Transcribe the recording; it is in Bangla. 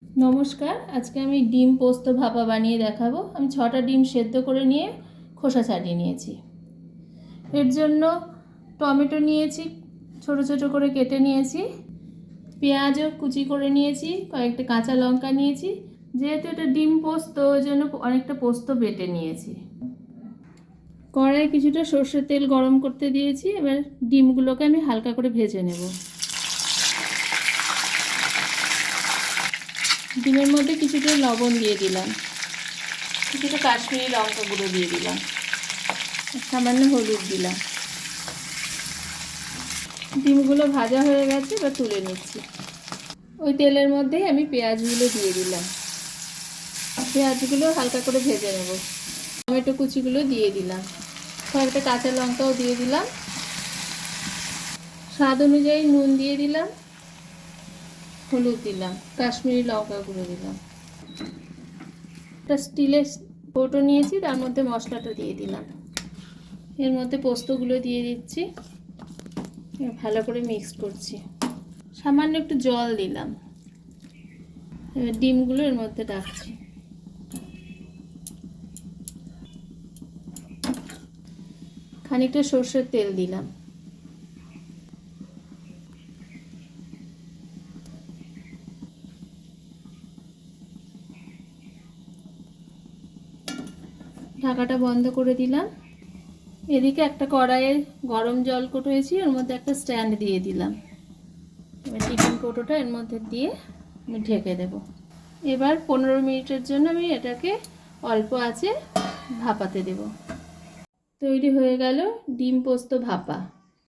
নমস্কার, আজকে আমি ডিম পোস্ত ভাপা বানিয়ে দেখাবো। আমি 6টা ডিম সেদ্ধ করে নিয়ে খোসা ছাড়িয়ে নিয়েছি। এর জন্য টমেটো নিয়েছি, ছোট ছোট করে কেটে নিয়েছি। পেঁয়াজও কুচি করে নিয়েছি, কয়েকটা কাঁচা লঙ্কা নিয়েছি। যেহেতু এটা ডিম পোস্ত, ওই জন্য অনেকটা পোস্ত বেটে নিয়েছি। কড়াইয়ে কিছুটা সর্ষের তেল গরম করতে দিয়েছি। এবার ডিমগুলোকে আমি হালকা করে ভেজে নেব। ডিমের মধ্যে কিছুটা লবণ দিয়ে দিলাম, কিছুটা কাশ্মীরি লঙ্কা গুঁড়ো দিয়ে দিলাম, সামান্য হলুদ দিলাম। ডিমগুলো ভাজা হয়ে গেছে, এবার তুলে নিচ্ছি। ওই তেলের মধ্যেই আমি পেঁয়াজগুলো দিয়ে দিলাম। পেঁয়াজগুলো হালকা করে ভেজে নেব। টমেটো কুচিগুলো দিয়ে দিলাম, কয়েকটা কাঁচা লঙ্কাও দিয়ে দিলাম। স্বাদ অনুযায়ী নুন দিয়ে দিলাম, হলুদ দিলাম, কাশ্মীরি লঙ্কা গুঁড়ো দিলাম। একটা স্টিলের কৌটো নিয়েছি, তার মধ্যে মশলাটা দিয়ে দিলাম। এর মধ্যে পোস্তগুলো দিয়ে দিচ্ছি, ভালো করে মিক্স করছি। সামান্য একটু জল দিলাম। এবার ডিমগুলো এর মধ্যে রাখছি। খানিকটা সর্ষের তেল দিলাম। ঢাকাটা বন্ধ করে দিলাম। এদিকে একটা কড়াইয়ে গরম জল করেছি, এর মধ্যে একটা স্ট্যান্ড দিয়ে দিলাম। এবার টিফিন কৌটোটা এর মধ্যে দিয়ে আমি ঢেকে দেব। এবার 15 মিনিটের জন্য আমি এটাকে অল্প আঁচে ভাপাতে দেব। তৈরি হয়ে গেল ডিম পোস্ত ভাপা।